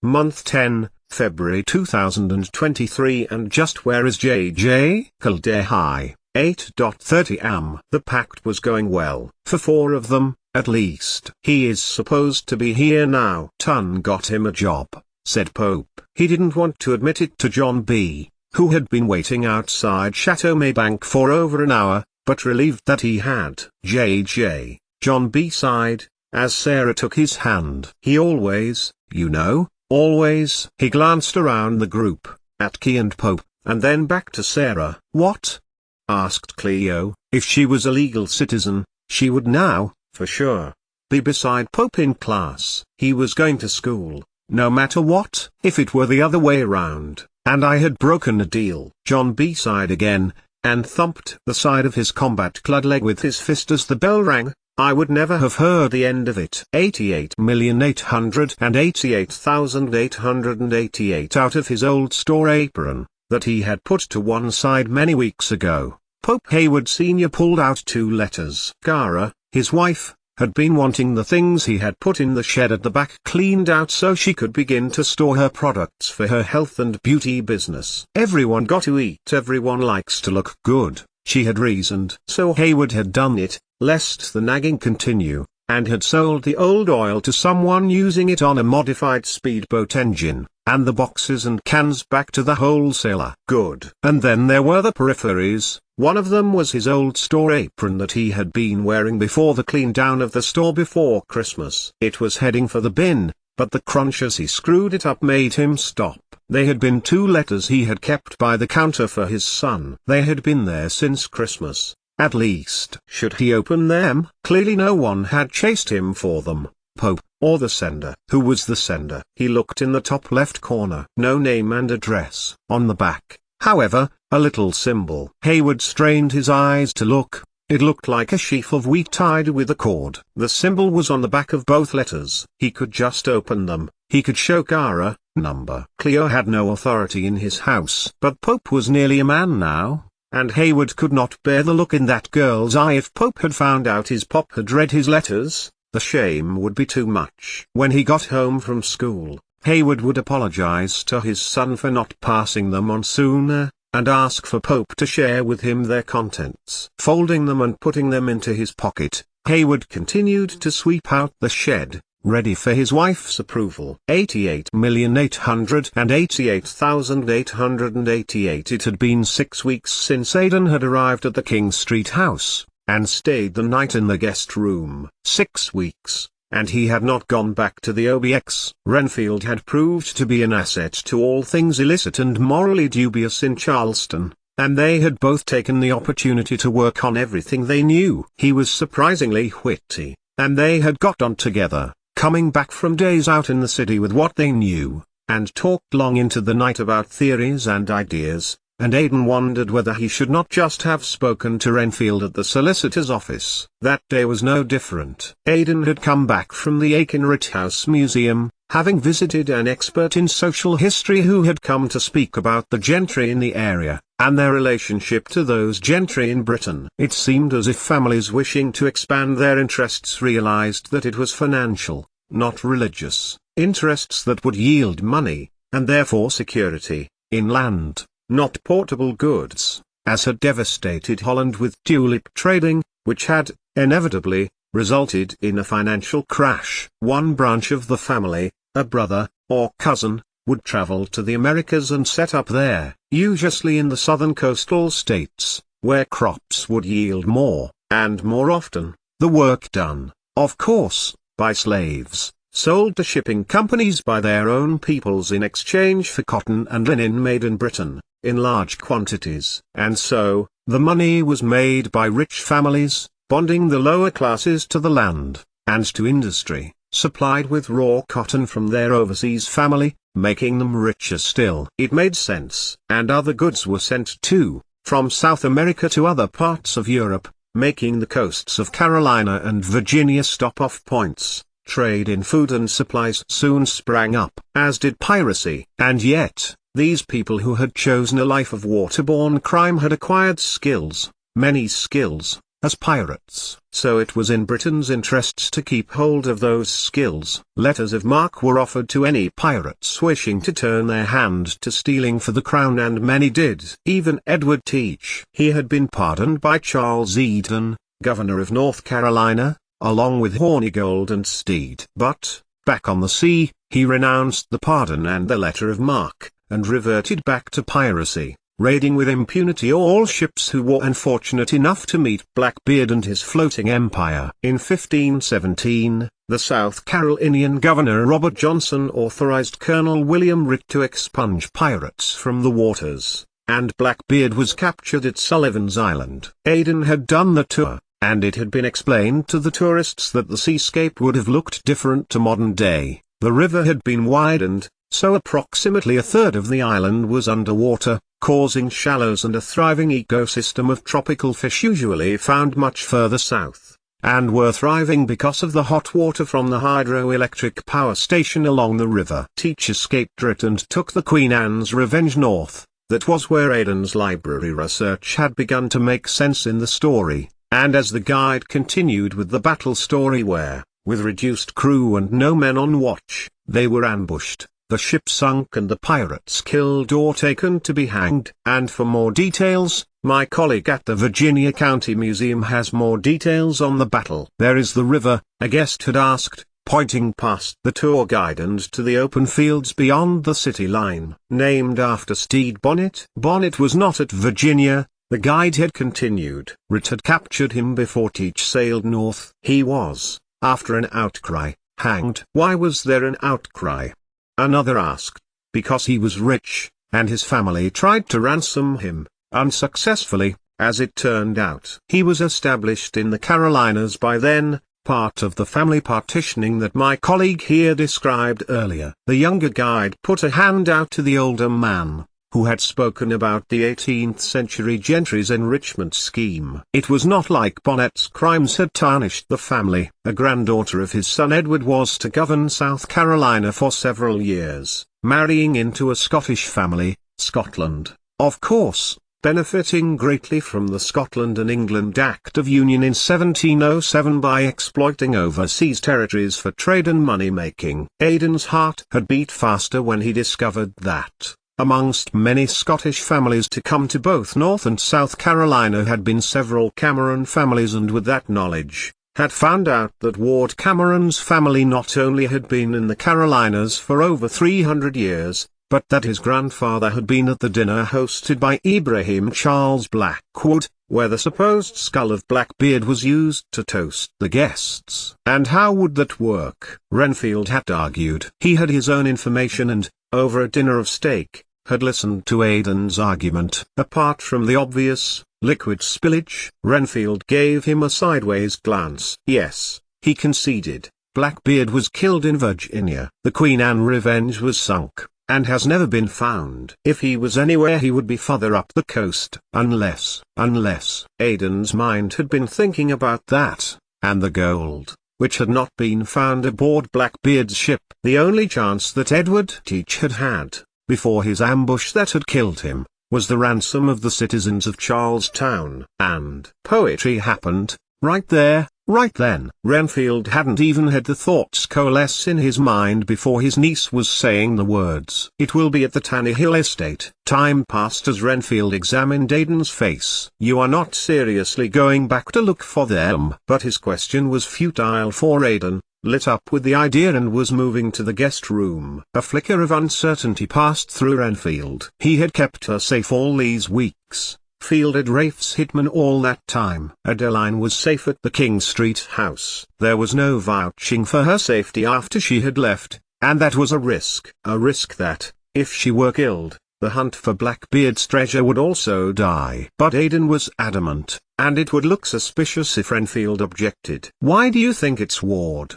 month 10, February 2023. And just where is JJ? Kildare High, 8:30 am. The pact was going well, for 4 of them, at least. He is supposed to be here now. Ton got him a job, said Pope. He didn't want to admit it to John B., who had been waiting outside Chateau Maybank for over an hour, but relieved that he had. JJ, John B. sighed, as Sarah took his hand. He always, you know, always. He glanced around the group, at Key and Pope, and then back to Sarah. What? Asked Cleo. If she was a legal citizen, she would now, for sure, be beside Pope in class. He was going to school, no matter what. If it were the other way around, and I had broken a deal. John B. sighed again, and thumped the side of his combat-clad leg with his fist as the bell rang. I would never have heard the end of it. 88,888,888 out of his old store apron, that he had put to one side many weeks ago. Pope Hayward Sr. pulled out 2 letters. Cara, his wife, had been wanting the things he had put in the shed at the back cleaned out so she could begin to store her products for her health and beauty business. Everyone got to eat. Everyone likes to look good, she had reasoned. So Hayward had done it, lest the nagging continue, and had sold the old oil to someone using it on a modified speedboat engine, and the boxes and cans back to the wholesaler. Good. And then there were the peripheries. One of them was his old store apron that he had been wearing before the clean down of the store before Christmas. It was heading for the bin, but the crunch as he screwed it up made him stop. They had been 2 letters he had kept by the counter for his son. They had been there since Christmas, at least. Should he open them? Clearly no one had chased him for them. Pope, or the sender. Who was the sender? He looked in the top left corner. No name and address. On the back, however, a little symbol. Hayward strained his eyes to look. It looked like a sheaf of wheat tied with a cord. The symbol was on the back of both letters. He could just open them. He could show Cara, number. Cleo had no authority in his house. But Pope was nearly a man now, and Hayward could not bear the look in that girl's eye. If Pope had found out his pop had read his letters, the shame would be too much. When he got home from school, Hayward would apologize to his son for not passing them on sooner, and ask for Pope to share with him their contents. Folding them and putting them into his pocket, Hayward continued to sweep out the shed, ready for his wife's approval. 88,888,888. It had been 6 weeks since Aidan had arrived at the King Street house, and stayed the night in the guest room. 6 weeks. And he had not gone back to the OBX. Renfield had proved to be an asset to all things illicit and morally dubious in Charleston, and they had both taken the opportunity to work on everything they knew. He was surprisingly witty, and they had got on together, coming back from days out in the city with what they knew, and talked long into the night about theories and ideas. And Aidan wondered whether he should not just have spoken to Renfield at the solicitor's office. That day was no different. Aidan had come back from the Aiken Rithouse Museum, having visited an expert in social history who had come to speak about the gentry in the area, and their relationship to those gentry in Britain. It seemed as if families wishing to expand their interests realized that it was financial, not religious, interests that would yield money, and therefore security, in land, not portable goods, as had devastated Holland with tulip trading, which had, inevitably, resulted in a financial crash. One branch of the family, a brother, or cousin, would travel to the Americas and set up there, usually in the southern coastal states, where crops would yield more, and more often, the work done, of course, by slaves, sold to shipping companies by their own peoples in exchange for cotton and linen made in Britain, in large quantities. And so, the money was made by rich families, bonding the lower classes to the land, and to industry, supplied with raw cotton from their overseas family, making them richer still. It made sense. And other goods were sent too, from South America to other parts of Europe, making the coasts of Carolina and Virginia stop-off points. Trade in food and supplies soon sprang up, as did piracy. And yet, these people who had chosen a life of waterborne crime had acquired skills, many skills, as pirates. So it was in Britain's interests to keep hold of those skills. Letters of marque were offered to any pirates wishing to turn their hand to stealing for the crown, and many did. Even Edward Teach. He had been pardoned by Charles Eden, governor of North Carolina, along with Hornigold and Steed. But, back on the sea, he renounced the pardon and the letter of marque, and reverted back to piracy, raiding with impunity all ships who were unfortunate enough to meet Blackbeard and his floating empire. In 1517, the South Carolinian governor Robert Johnson authorized Colonel William Ritt to expunge pirates from the waters, and Blackbeard was captured at Sullivan's Island. Aden had done the tour, and it had been explained to the tourists that the seascape would have looked different to modern day. The river had been widened, so approximately a third of the island was underwater, causing shallows and a thriving ecosystem of tropical fish usually found much further south, and were thriving because of the hot water from the hydroelectric power station along the river. Teach escaped Ritt and took the Queen Anne's Revenge north. That was where Aiden's library research had begun to make sense in the story, and as the guide continued with the battle story where, with reduced crew and no men on watch, they were ambushed, the ship sunk and the pirates killed or taken to be hanged. And for more details, my colleague at the Virginia County Museum has more details on the battle. There is the river, a guest had asked, pointing past the tour guide and to the open fields beyond the city line. Named after Steed Bonnet. Bonnet was not at Virginia, the guide had continued. Ritt had captured him before Teach sailed north. He was, after an outcry, hanged. Why was there an outcry? Another asked. Because he was rich, and his family tried to ransom him, unsuccessfully, as it turned out. He was established in the Carolinas by then, part of the family partitioning that my colleague here described earlier. The younger guide put a hand out to the older man, who had spoken about the 18th century gentry's enrichment scheme. It was not like Bonnet's crimes had tarnished the family. A granddaughter of his son Edward was to govern South Carolina for several years, marrying into a Scottish family, Scotland, of course, benefiting greatly from the Scotland and England Act of Union in 1707 by exploiting overseas territories for trade and money-making. Aiden's heart had beat faster when he discovered that, amongst many Scottish families to come to both North and South Carolina had been several Cameron families, and with that knowledge, had found out that Ward Cameron's family not only had been in the Carolinas for over 300 years, but that his grandfather had been at the dinner hosted by Ibrahim Charles Blackwood, where the supposed skull of Blackbeard was used to toast the guests. And how would that work? Renfield had argued. He had his own information and, over a dinner of steak, had listened to Aiden's argument. Apart from the obvious, liquid spillage, Renfield gave him a sideways glance. Yes, he conceded, Blackbeard was killed in Virginia. The Queen Anne Revenge was sunk, and has never been found. If he was anywhere he would be further up the coast. Unless Aiden's mind had been thinking about that, and the gold, which had not been found aboard Blackbeard's ship. The only chance that Edward Teach had had, before his ambush that had killed him, was the ransom of the citizens of Charlestown. And poetry happened, right there, right then. Renfield hadn't even had the thoughts coalesce in his mind before his niece was saying the words. It will be at the Tannehill estate. Time passed as Renfield examined Aiden's face. You are not seriously going back to look for them? But his question was futile, for Aiden, lit up with the idea and was moving to the guest room. A flicker of uncertainty passed through Renfield. He had kept her safe all these weeks, fielded Rafe's hitman all that time. Adeline was safe at the King Street house. There was no vouching for her safety after she had left, and that was a risk. A risk that, if she were killed, the hunt for Blackbeard's treasure would also die. But Aiden was adamant, and it would look suspicious if Renfield objected. Why do you think it's Ward?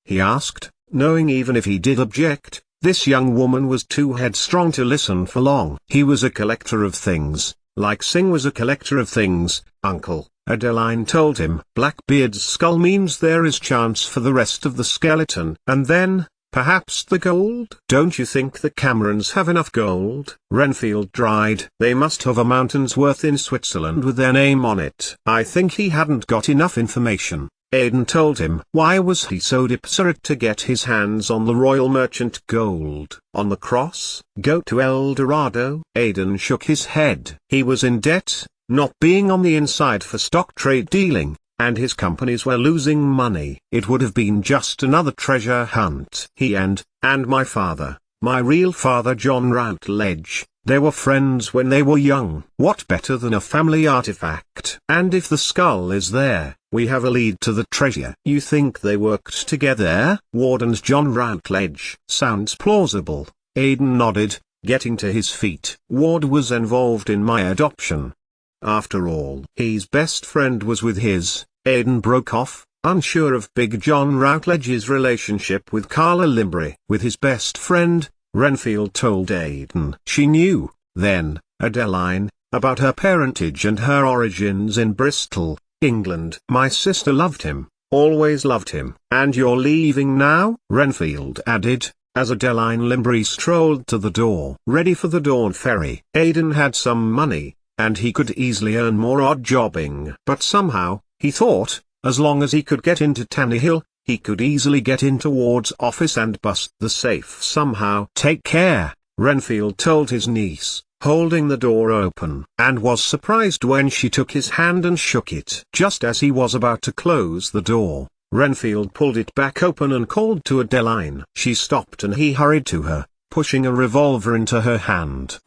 He asked, knowing even if he did object, this young woman was too headstrong to listen for long. He was a collector of things, like Singh was a collector of things, uncle, Adeline told him. Blackbeard's skull means there is chance for the rest of the skeleton. And then, Perhaps the gold? Don't you think the Camerons have enough gold? Renfield tried. They must have a mountain's worth in Switzerland with their name on it. I think he hadn't got enough information. Aidan told him. Why was he so desperate to get his hands on the Royal Merchant gold? On the cross? Go to El Dorado? Aidan shook his head. He was in debt, not being on the inside for stock trade dealing, and his companies were losing money. It would have been just another treasure hunt. He and my father, my real father John Routledge, they were friends when they were young. What better than a family artifact? And if the skull is there, we have a lead to the treasure. You think they worked together? Ward and John Routledge. Sounds plausible. Aidan nodded, getting to his feet. Ward was involved in my adoption. After all, his best friend was with his. Aidan broke off, unsure of Big John Routledge's relationship with Carla Limbry. With his best friend, Renfield told Aidan. She knew, then, Adeline, about her parentage and her origins in Bristol, England. My sister loved him, always loved him. And you're leaving now? Renfield added, as Adeline Limbry strolled to the door. Ready for the Dawn Ferry. Aidan had some money, and he could easily earn more odd jobbing. But somehow, he thought, as long as he could get into Tannehill, he could easily get into Ward's office and bust the safe somehow. Take care, Renfield told his niece, holding the door open, and was surprised when she took his hand and shook it. Just as he was about to close the door, Renfield pulled it back open and called to Adeline. She stopped and he hurried to her, pushing a revolver into her hand.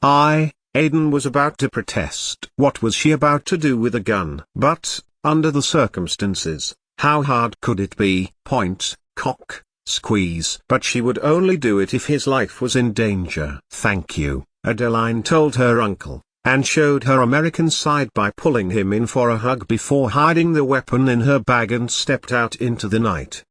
Aidan was about to protest. What was she about to do with a gun? But, under the circumstances, how hard could it be? Point, cock, squeeze. But she would only do it if his life was in danger. Thank you, Adeline told her uncle, and showed her American side by pulling him in for a hug before hiding the weapon in her bag and stepped out into the night.